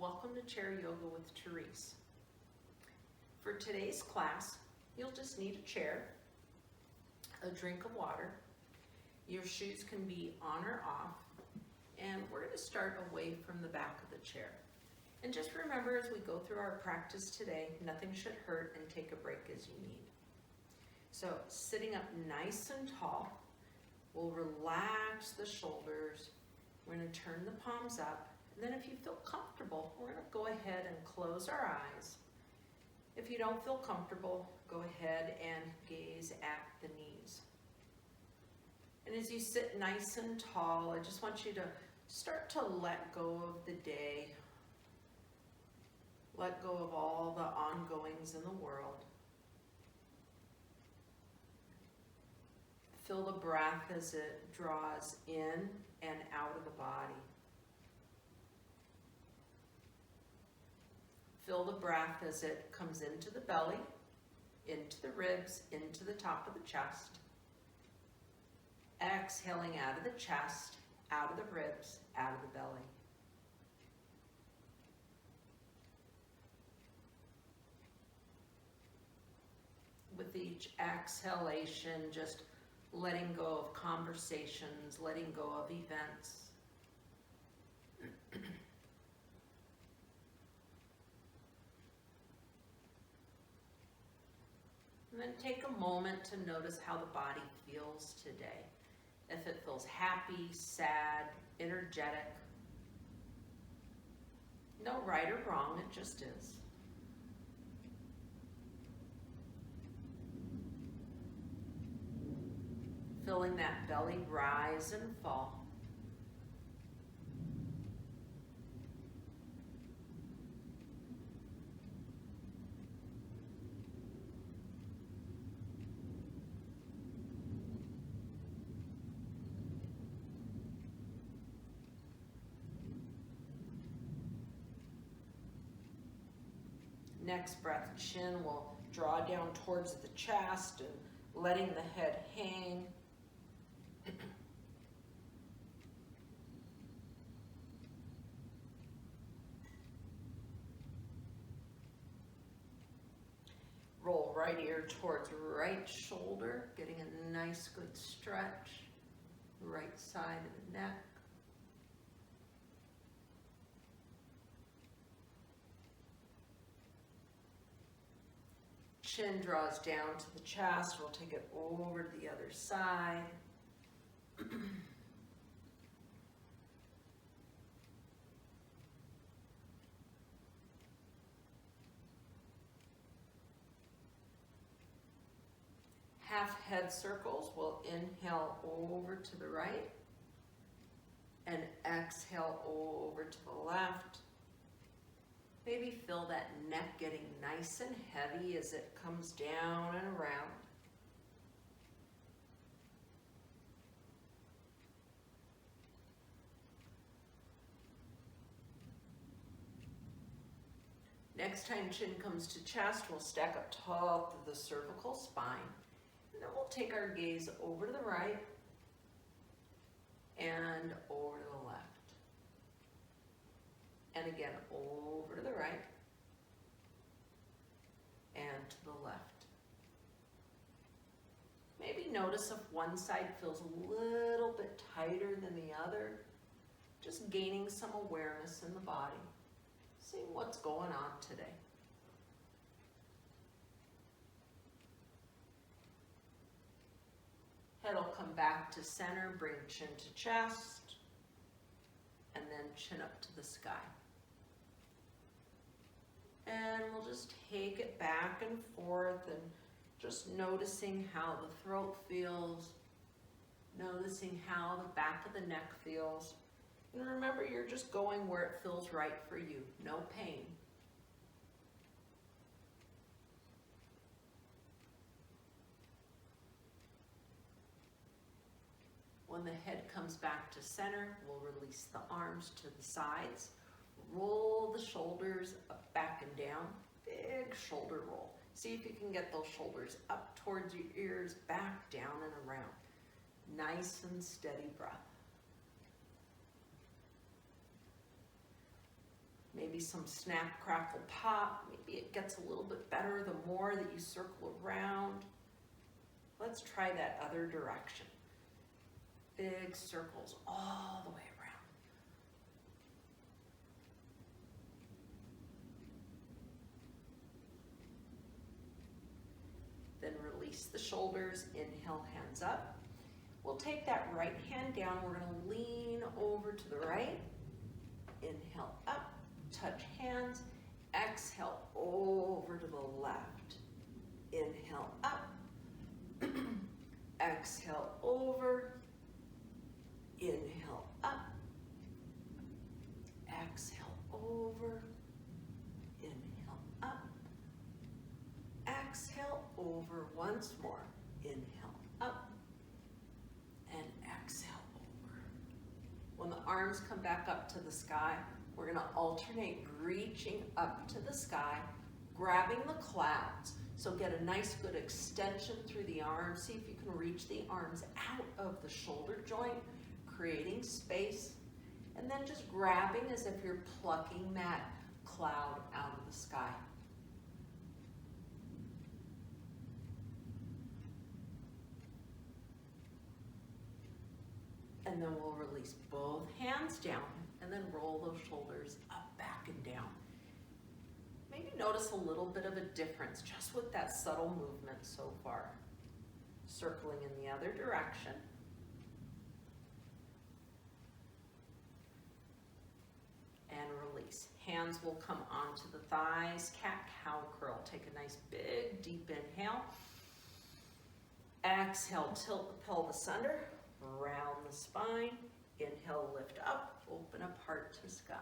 Welcome to Chair Yoga with Therese. For today's class, you'll just need a chair, a drink of water, your shoes can be on or off, and we're going to start away from the back of the chair. And just remember, as we go through our practice today, nothing should hurt, and take a break as you need. So sitting up nice and tall, we'll relax the shoulders. We're going to turn the palms up. And then if you feel comfortable, we're going to go ahead and close our eyes. If you don't feel comfortable, go ahead and gaze at the knees. And as you sit nice and tall, I just want you to start to let go of the day. Let go of all the ongoings in the world. Feel the breath as it draws in and out of the body. Feel the breath as it comes into the belly, into the ribs, into the top of the chest. Exhaling out of the chest, out of the ribs, out of the belly. With each exhalation, just letting go of conversations, letting go of events. And then take a moment to notice how the body feels today. If it feels happy, sad, energetic. No right or wrong, it just is. Feeling that belly rise and fall. Next breath, chin will draw down towards the chest and letting the head hang. Roll right ear towards right shoulder, getting a nice good stretch. Right side of the neck. Chin draws down to the chest. We'll take it over to the other side. Half head circles. We'll inhale over to the right and exhale over to the left. Maybe feel that neck getting nice and heavy as it comes down and around. Next time chin comes to chest, we'll stack up tall through the cervical spine. And then we'll take our gaze over to the right and over to the left. And again, over to the right and to the left. Maybe notice if one side feels a little bit tighter than the other. Just gaining some awareness in the body. Seeing what's going on today. Head will come back to center, bring chin to chest, and then chin up to the sky. And we'll just take it back and forth and just noticing how the throat feels, noticing how the back of the neck feels. And remember, you're just going where it feels right for you, no pain. When the head comes back to center, we'll release the arms to the sides. Roll the shoulders up, back and down. Big shoulder roll. See if you can get those shoulders up towards your ears, back, down, and around. Nice and steady breath. Maybe some snap, crackle, pop. Maybe it gets a little bit better the more that you circle around. Let's try that other direction. Big circles all the way around. Then release the shoulders, inhale, hands up. We'll take that right hand down. We're going to lean over to the right. Inhale up, touch hands. Exhale over to the left. Inhale up. Exhale over. Inhale up. Exhale over. Inhale up. Exhale over once more. Inhale up. And exhale over. When the arms come back up to the sky, we're going to alternate reaching up to the sky, grabbing the clouds. So get a nice good extension through the arms. See if you can reach the arms out of the shoulder joint, creating space. And then just grabbing as if you're plucking that cloud out of the sky. And then we'll release both hands down and then roll those shoulders up, back, and down. Maybe notice a little bit of a difference just with that subtle movement so far. Circling in the other direction. And release. Hands will come onto the thighs, cat-cow curl. Take a nice big deep inhale. Exhale, tilt the pelvis under. Round the spine, inhale, lift up, open up heart to sky.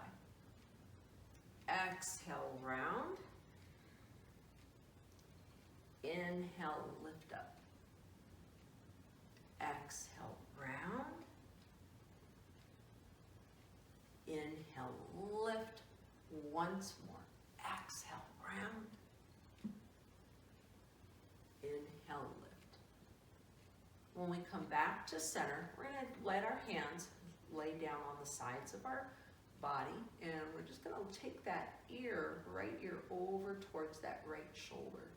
Exhale, round. Inhale, lift up. Exhale, round. Inhale, lift. Once more. Exhale, round. Inhale, lift. When we come back to center, we're going to let our hands lay down on the sides of our body, and we're just going to take that right ear over towards that right shoulder.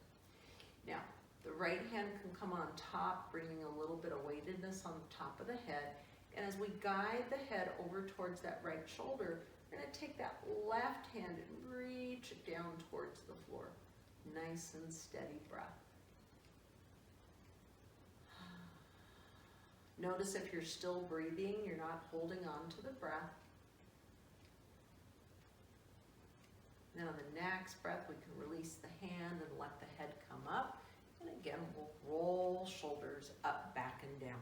Now, the right hand can come on top, bringing a little bit of weightedness on the top of the head, and as we guide the head over towards that right shoulder, we're going to take that left hand and reach it down towards the floor. Nice and steady breath. Notice if you're still breathing, you're not holding on to the breath. Then on the next breath, we can release the hand and let the head come up. And again, we'll roll shoulders up, back, and down.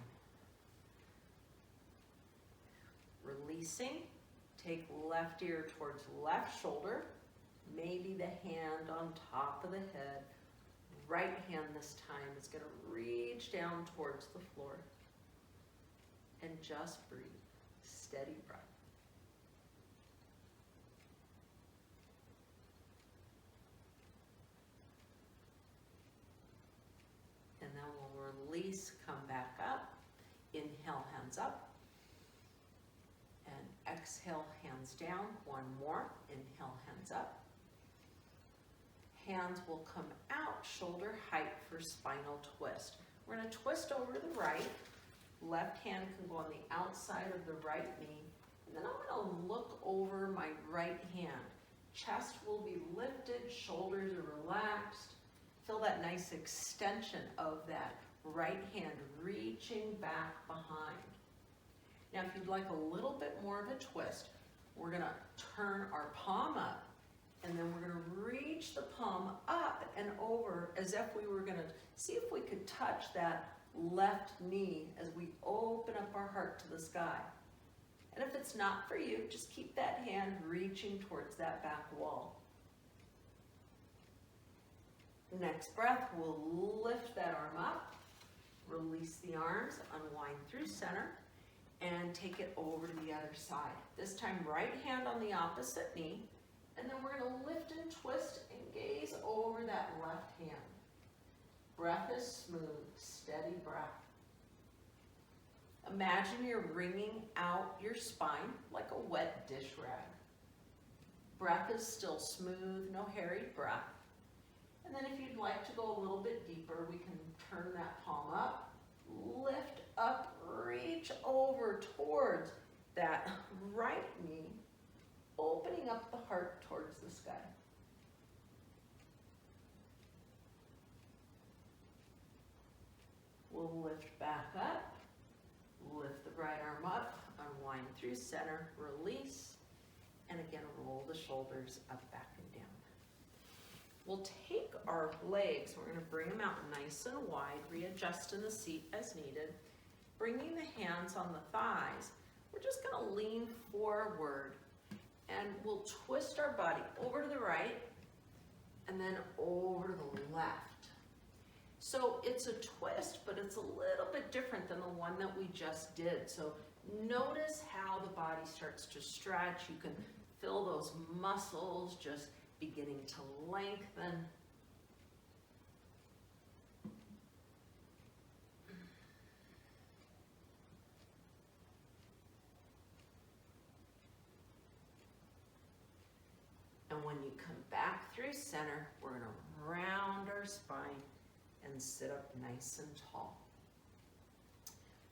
Releasing, take left ear towards left shoulder. Maybe the hand on top of the head. Right hand this time is going to reach down towards the floor. And just breathe. Steady breath. And then we'll release, come back up. Inhale, hands up. And exhale, hands down. One more. Inhale, hands up. Hands will come out, shoulder height for spinal twist. We're going to twist over to the right. Left hand can go on the outside of the right knee. And then I'm going to look over my right hand. Chest will be lifted, shoulders are relaxed. Feel that nice extension of that right hand reaching back behind. Now, if you'd like a little bit more of a twist, we're going to turn our palm up, and then we're going to reach the palm up and over as if we were going to see if we could touch that left knee as we open up our heart to the sky. And if it's not for you, just keep that hand reaching towards that back wall. Next breath, we'll lift that arm up, release the arms, unwind through center, and take it over to the other side. This time, right hand on the opposite knee, and then we're going to lift and twist and gaze over that left hand. Breath is smooth, steady breath. Imagine you're wringing out your spine like a wet dish rag. Breath is still smooth, no harried breath. And then if you'd like to go a little bit deeper, we can turn that palm up, lift up, reach over towards that right knee, opening up the heart towards the sky. We'll lift back up, lift the right arm up, unwind through center, release, and again, roll the shoulders up, back, and down. We'll take our legs, we're gonna bring them out nice and wide, readjust in the seat as needed. Bringing the hands on the thighs, we're just gonna lean forward and we'll twist our body over to the right and then over to the left. So it's a twist, but it's a little bit different than the one that we just did. So notice how the body starts to stretch. You can feel those muscles just beginning to lengthen. And when you come back through center, we're going to round our spine and sit up nice and tall.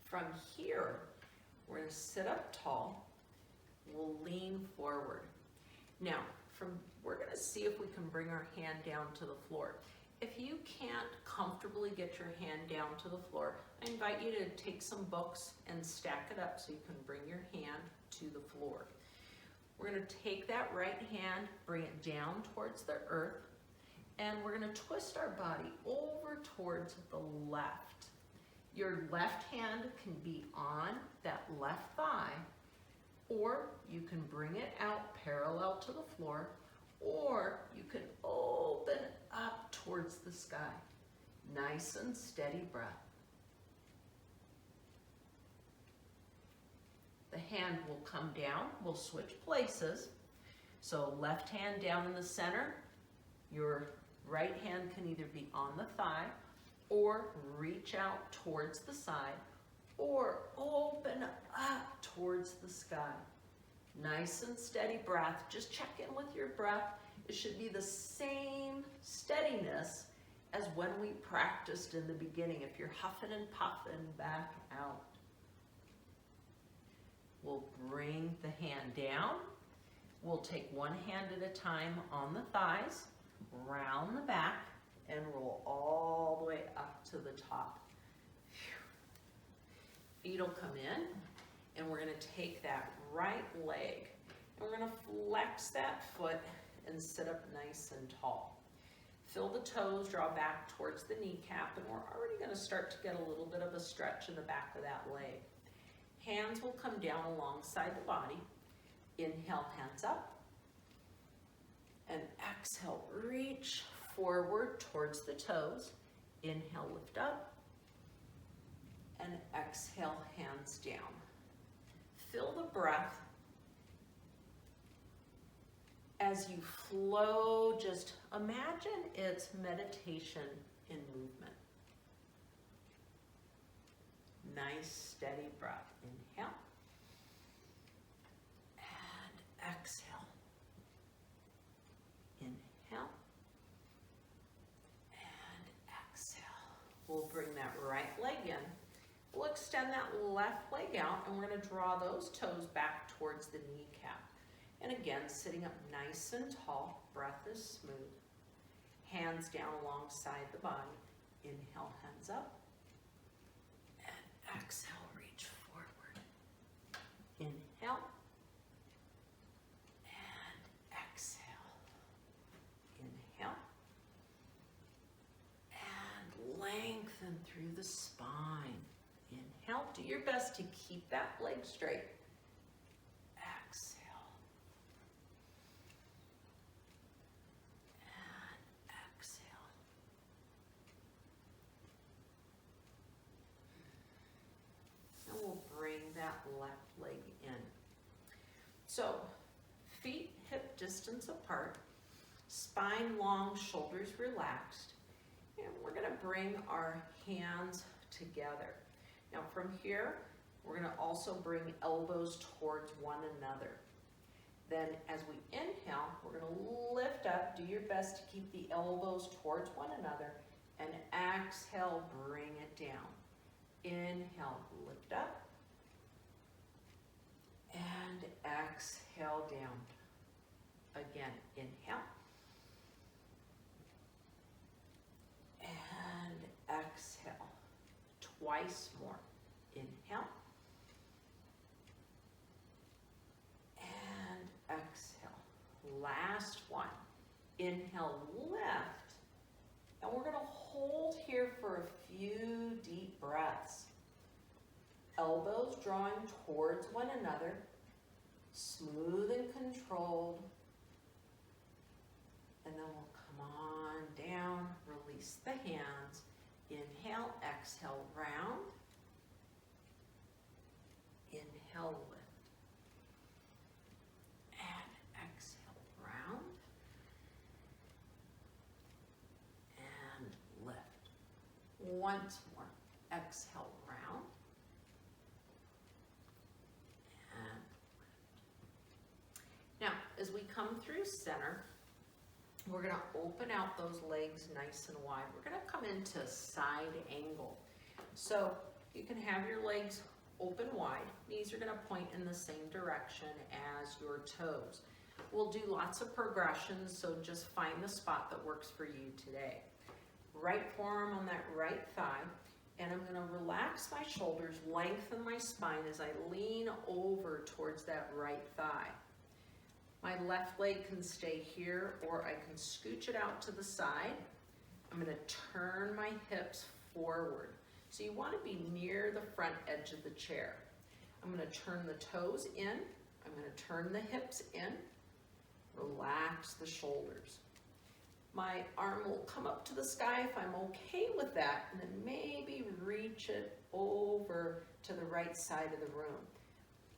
From here, we're going to sit up tall. We'll lean forward. Now, we're going to see if we can bring our hand down to the floor. If you can't comfortably get your hand down to the floor, I invite you to take some books and stack it up so you can bring your hand to the floor. We're going to take that right hand, bring it down towards the earth, and we're going to twist our body over towards the left. Your left hand can be on that left thigh, or you can bring it out parallel to the floor, or you can open up towards the sky. Nice and steady breath. The hand will come down, we'll switch places. So left hand down in the center, your right hand can either be on the thigh or reach out towards the side or open up towards the sky. Nice and steady breath. Just check in with your breath. It should be the same steadiness as when we practiced in the beginning. If you're huffing and puffing, back out. We'll bring the hand down. We'll take one hand at a time on the thighs, round the back, and roll all the way up to the top. Feet will come in, and we're going to take that right leg, and we're going to flex that foot and sit up nice and tall. Feel the toes draw back towards the kneecap, and we're already going to start to get a little bit of a stretch in the back of that leg. Hands will come down alongside the body. Inhale, hands up. And exhale, reach forward towards the toes. Inhale, lift up. And exhale, hands down. Feel the breath as you flow. Just imagine it's meditation in movement. Nice, steady breath. Inhale. And exhale. Inhale. And exhale. We'll bring that right leg in. We'll extend that left leg out, and we're going to draw those toes back towards the kneecap. And again, sitting up nice and tall. Breath is smooth. Hands down alongside the body. Inhale, hands up. And exhale, reach forward. Inhale. And exhale. Inhale. And lengthen through the spine. Inhale. Do your best to keep that leg straight. Exhale. And exhale. And we'll bring that left leg in. So, feet hip distance apart, spine long, shoulders relaxed, and we're going to bring our hands together. Now from here, we're going to also bring elbows towards one another. Then as we inhale, we're going to lift up. Do your best to keep the elbows towards one another. And exhale, bring it down. Inhale, lift up. And exhale down. Again, inhale. And exhale. Twice more. Inhale. And exhale. Last one. Inhale, lift. And we're going to hold here for a few deep breaths. Elbows drawing towards one another. Smooth and controlled. And then we'll come on down, release the hands. Inhale, exhale, round. Inhale, lift. And exhale, round. And lift. Once more. Exhale, round. And lift. Now, as we come through center, we're going to open out those legs nice and wide. We're going to come into side angle. So you can have your legs open wide. Knees are going to point in the same direction as your toes. We'll do lots of progressions, so just find the spot that works for you today. Right forearm on that right thigh, and I'm going to relax my shoulders, lengthen my spine as I lean over towards that right thigh. My left leg can stay here, or I can scooch it out to the side. I'm going to turn my hips forward. So you want to be near the front edge of the chair. I'm going to turn the toes in. I'm going to turn the hips in. Relax the shoulders. My arm will come up to the sky if I'm okay with that, and then maybe reach it over to the right side of the room.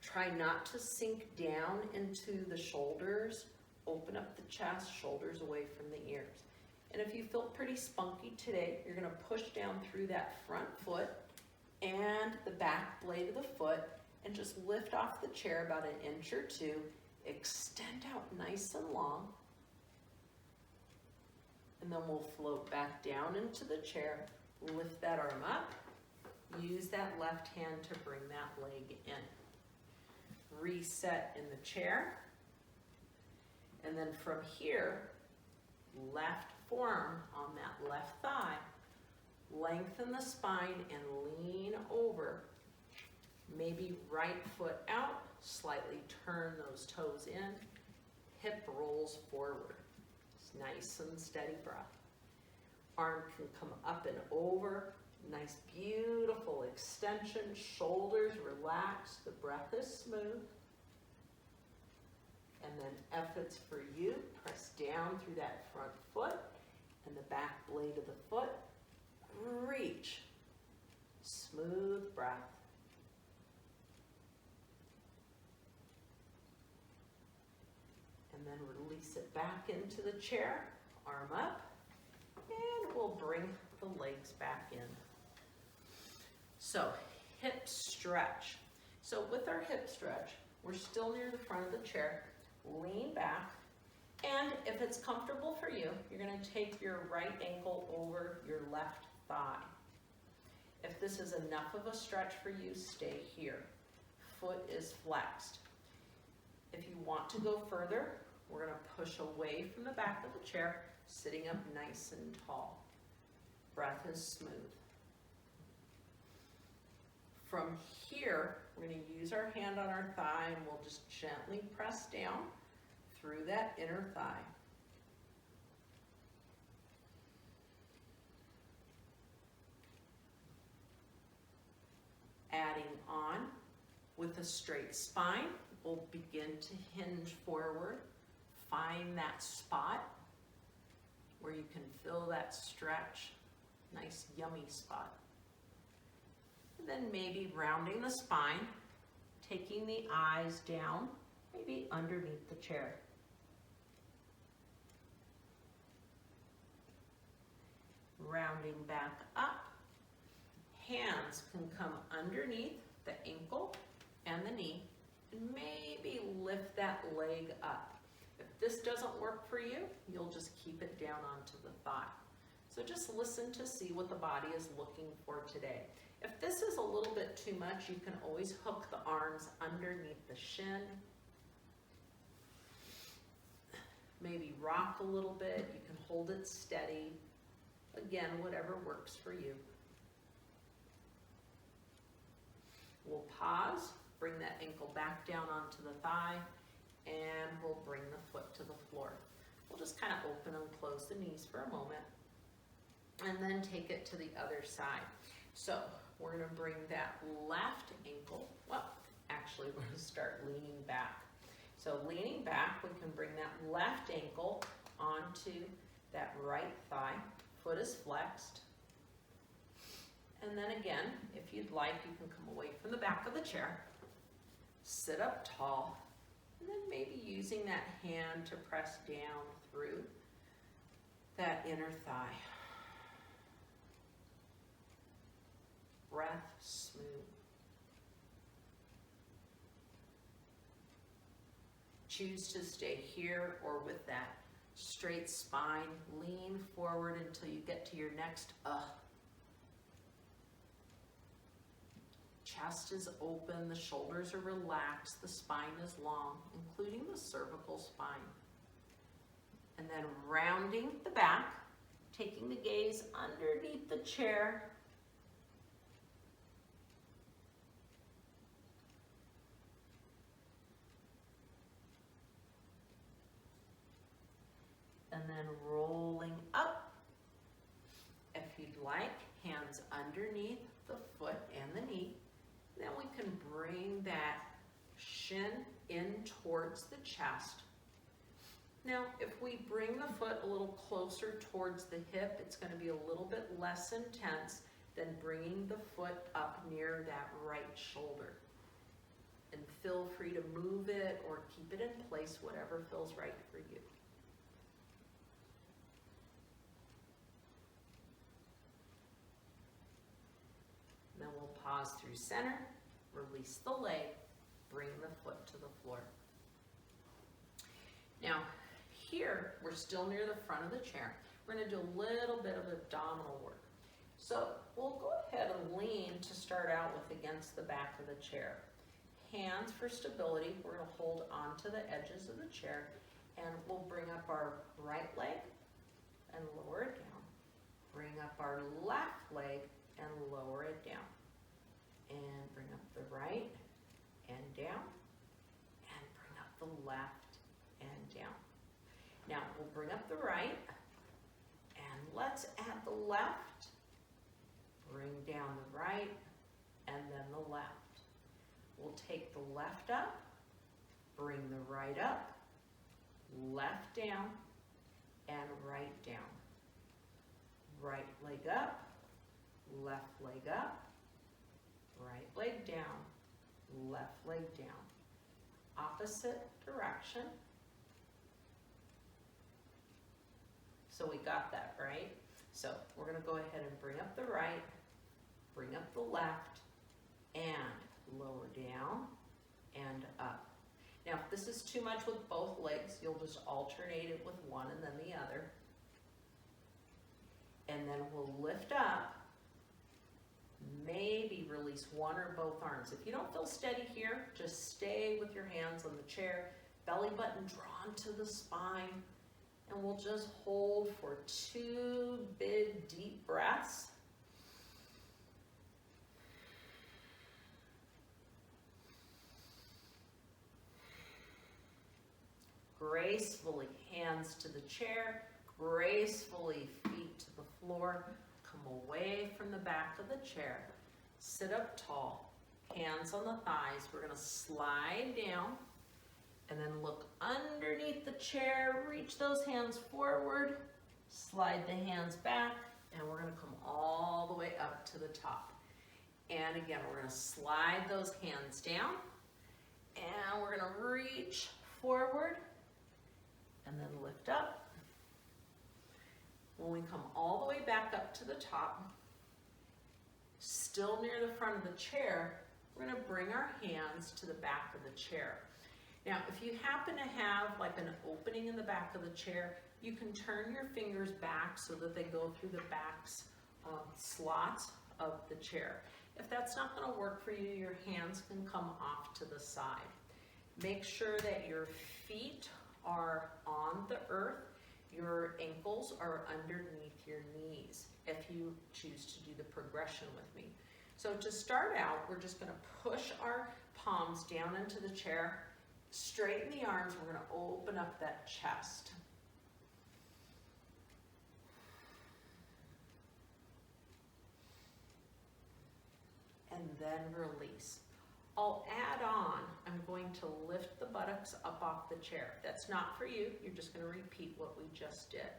Try not to sink down into the shoulders. Open up the chest, shoulders away from the ears. And if you feel pretty spunky today, you're going to push down through that front foot and the back blade of the foot and just lift off the chair about an inch or two. Extend out nice and long. And then we'll float back down into the chair. Lift that arm up. Use that left hand to bring that leg in. Reset in the chair, and then from here, left forearm on that left thigh, lengthen the spine and lean over, maybe right foot out, slightly turn those toes in, hip rolls forward. It's nice and steady breath. Arm can come up and over. Nice, beautiful extension, shoulders relaxed, the breath is smooth. And then F it's for you, press down through that front foot and the back blade of the foot. Reach, smooth breath. And then release it back into the chair, arm up, and we'll bring the legs back in. So, hip stretch. So with our hip stretch, we're still near the front of the chair. Lean back, and if it's comfortable for you, you're going to take your right ankle over your left thigh. If this is enough of a stretch for you, stay here. Foot is flexed. If you want to go further, we're going to push away from the back of the chair, sitting up nice and tall. Breath is smooth. From here, we're going to use our hand on our thigh and we'll just gently press down through that inner thigh. Adding on with a straight spine, we'll begin to hinge forward. Find that spot where you can feel that stretch. Nice, yummy spot. And then maybe rounding the spine, taking the eyes down, maybe underneath the chair. Rounding back up. Hands can come underneath the ankle and the knee and maybe lift that leg up. If this doesn't work for you, you'll just keep it down onto the thigh. So just listen to see what the body is looking for today. If this is a little bit too much, you can always hook the arms underneath the shin. Maybe rock a little bit. You can hold it steady. Again, whatever works for you. We'll pause, bring that ankle back down onto the thigh, and we'll bring the foot to the floor. We'll just kind of open and close the knees for a moment, and then take it to the other side. So we're going to bring that left ankle, well, actually we're going to start leaning back. So leaning back, we can bring that left ankle onto that right thigh. Foot is flexed. And then again, if you'd like, you can come away from the back of the chair, sit up tall, and then maybe using that hand to press down through that inner thigh. Breath smooth. Choose to stay here or with that straight spine. Lean forward until you get to your next Chest is open, the shoulders are relaxed, the spine is long, including the cervical spine. And then rounding the back, taking the gaze underneath the chair. And then rolling up. If you'd like, hands underneath the foot and the knee. Then we can bring that shin in towards the chest. Now, if we bring the foot a little closer towards the hip, it's going to be a little bit less intense than bringing the foot up near that right shoulder. And feel free to move it or keep it in place, whatever feels right for you. Then we'll pause through center, release the leg, bring the foot to the floor. Now, here, we're still near the front of the chair. We're going to do a little bit of abdominal work. So we'll go ahead and lean to start out with against the back of the chair. Hands for stability. We're going to hold onto the edges of the chair, and we'll bring up our right leg and lower it down. Bring up our left leg and lower it down. And bring up the right and down, and bring up the left and down. Now we'll bring up the right, and let's add the left, bring down the right, and then the left. We'll take the left up, bring the right up, left down, and right down. Right leg up, left leg up, right leg down, left leg down. Opposite direction. So we got that, right? So we're going to go ahead and bring up the right, bring up the left, and lower down and up. Now, if this is too much with both legs, you'll just alternate it with one and then the other. And then we'll lift up. Maybe release one or both arms. If you don't feel steady here, just stay with your hands on the chair, belly button drawn to the spine, and we'll just hold for 2 big deep breaths. Gracefully, hands to the chair, gracefully feet to the floor. Come away from the back of the chair. Sit up tall. Hands on the thighs. We're going to slide down and then look underneath the chair. Reach those hands forward. Slide the hands back. And we're going to come all the way up to the top. And again, we're going to slide those hands down. And we're going to reach forward and then lift up. When we come all the way back up to the top, still near the front of the chair, we're gonna bring our hands to the back of the chair. Now, if you happen to have like an opening in the back of the chair, you can turn your fingers back so that they go through the backs slots of the chair. If that's not gonna work for you, your hands can come off to the side. Make sure that your feet are on the earth, your ankles are underneath your knees if you choose to do the progression with me. So to start out, we're just gonna push our palms down into the chair, straighten the arms, we're gonna open up that chest. And then release. I'll add on, I'm going to lift the buttocks up off the chair. That's not for you, you're just gonna repeat what we just did.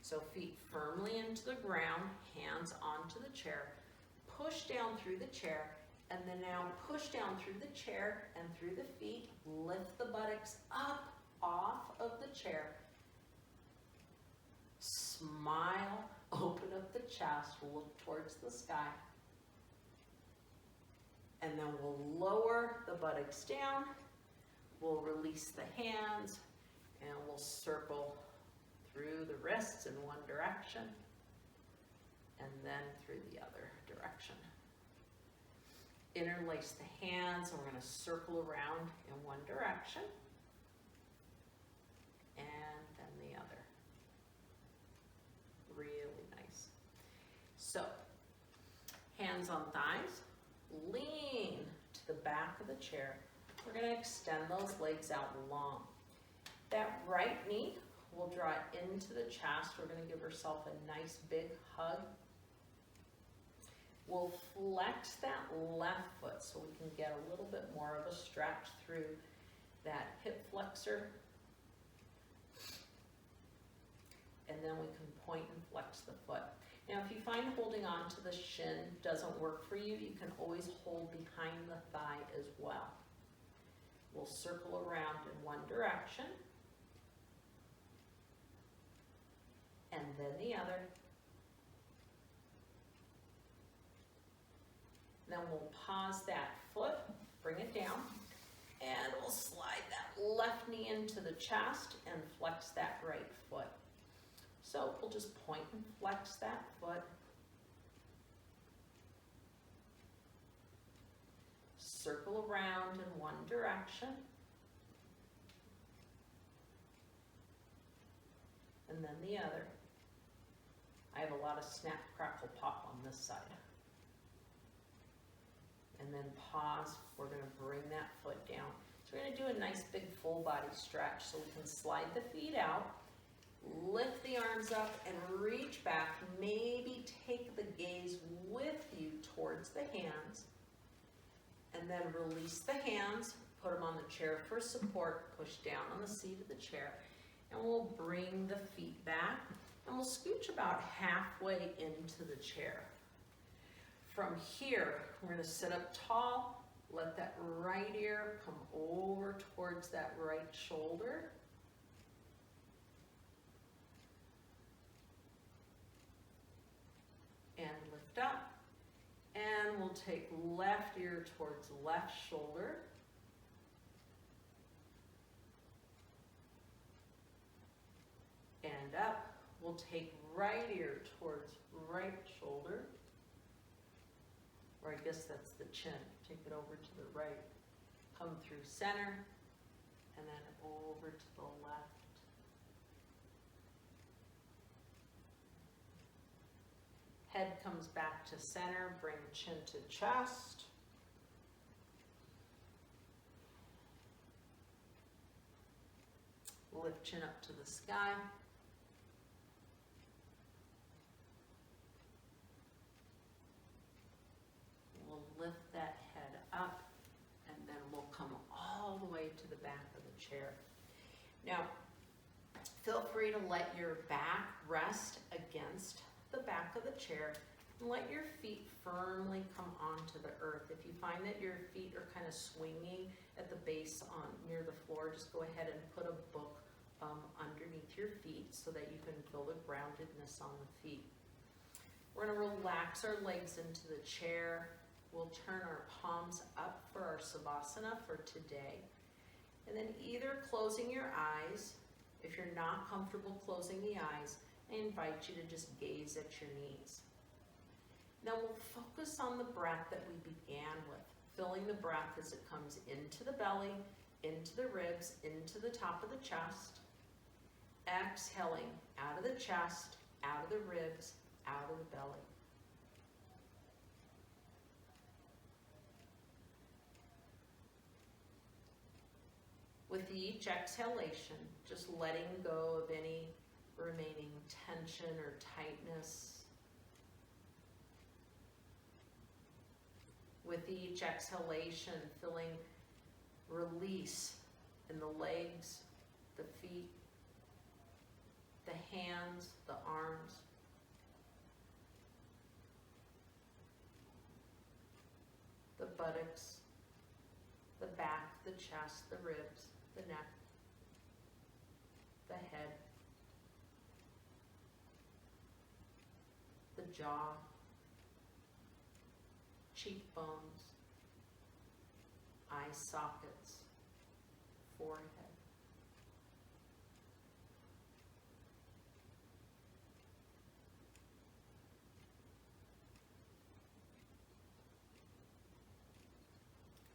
So feet firmly into the ground, hands onto the chair, push down through the chair, and then now push down through the chair and through the feet, lift the buttocks up off of the chair. Smile, open up the chest, look towards the sky. And then we'll lower the buttocks down, we'll release the hands, and we'll circle through the wrists in one direction, and then through the other direction. Interlace the hands, and we're gonna circle around in one direction, and then the other. Really nice. So, hands on thighs, lean to the back of the chair. We're gonna extend those legs out long. That right knee, we'll draw it into the chest. We're gonna give ourselves a nice big hug. We'll flex that left foot so we can get a little bit more of a stretch through that hip flexor. And then we can point and flex the foot. Now, if you find holding on to the shin doesn't work for you, you can always hold behind the thigh as well. We'll circle around in one direction, and then the other. Then we'll pause that foot, bring it down, and we'll slide that left knee into the chest and flex that right foot. So we'll just point and flex that foot. Circle around in one direction. And then the other. I have a lot of snap, crackle, pop on this side. And then pause, we're gonna bring that foot down. So we're gonna do a nice big full body stretch so we can slide the feet out. Lift the arms up and reach back. Maybe take the gaze with you towards the hands. And then release the hands, put them on the chair for support, push down on the seat of the chair. And we'll bring the feet back and we'll scooch about halfway into the chair. From here, we're gonna sit up tall, let that right ear come over towards that right shoulder. And lift up, and we'll take left ear towards left shoulder. And up, we'll take right ear towards right shoulder, or I guess that's the chin. Take it over to the right, come through center, and then over to the left. Head comes back to center, bring chin to chest. Lift chin up to the sky. We'll lift that head up, and then we'll come all the way to the back of the chair. Now, feel free to let your back rest against the back of the chair and let your feet firmly come onto the earth. If you find that your feet are kind of swinging at the base near the floor, just go ahead and put a book underneath your feet so that you can feel the groundedness on the feet. We're going to relax our legs into the chair, we'll turn our palms up for our Savasana for today. And then either closing your eyes, if you're not comfortable closing the eyes, I invite you to just gaze at your knees. Now we'll focus on the breath that we began with, filling the breath as it comes into the belly, into the ribs, into the top of the chest. Exhaling out of the chest, out of the ribs, out of the belly. With each exhalation, just letting go of any remaining tension or tightness. With each exhalation, feeling release in the legs, the feet, the hands, the arms. The buttocks, the back, the chest, the ribs, the neck, the head, the jaw, cheekbones, eye sockets, forehead.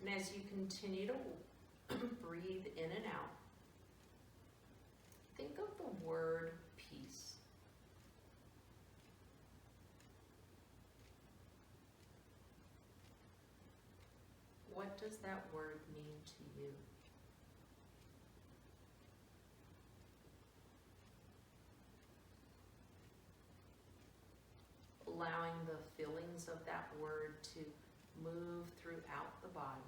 And as you continue to breathe in and out, think of the word peace. What does that word mean to you? Allowing the feelings of that word to move throughout the body.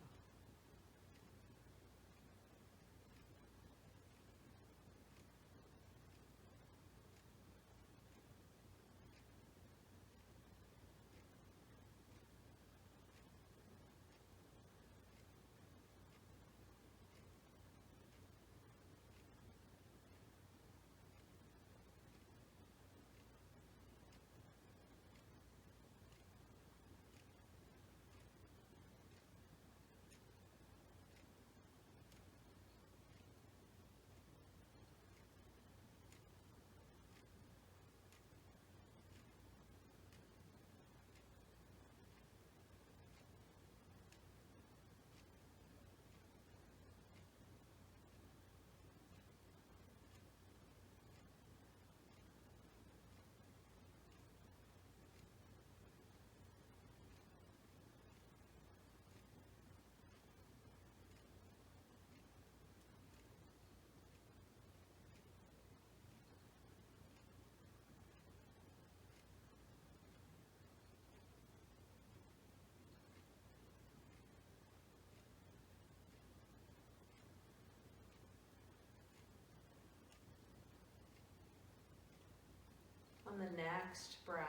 On the next breath,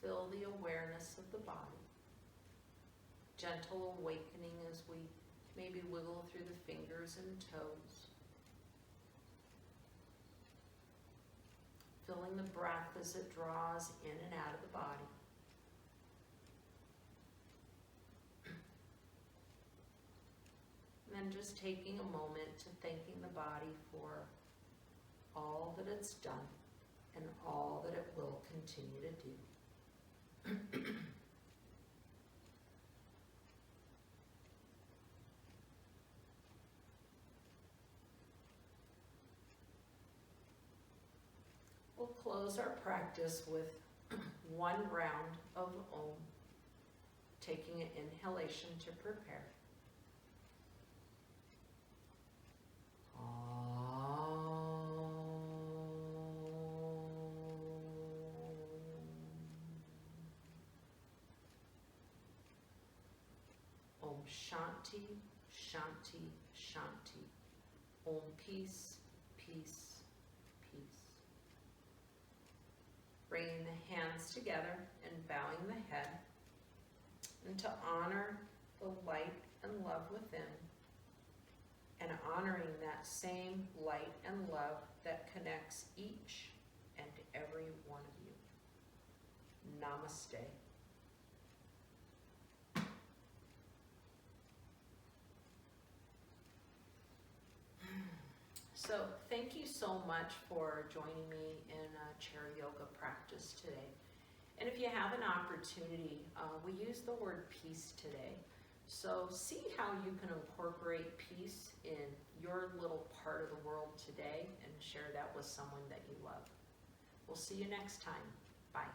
feel the awareness of the body. Gentle awakening as we maybe wiggle through the fingers and toes. Feeling the breath as it draws in and out of the body. And then just taking a moment to thanking the body for all that it's done and all that it will continue to do. We'll close our practice with one round of Om, taking an inhalation to prepare. Om Shanti, Shanti, Shanti. Om peace, peace, peace. Bringing the hands together and bowing the head, and to honor the light and love within, and honoring that same light and love that connects each and every one of you. Namaste. So thank you so much for joining me in chair yoga practice today. And if you have an opportunity, we use the word peace today. So see how you can incorporate peace in your little part of the world today and share that with someone that you love. We'll see you next time. Bye.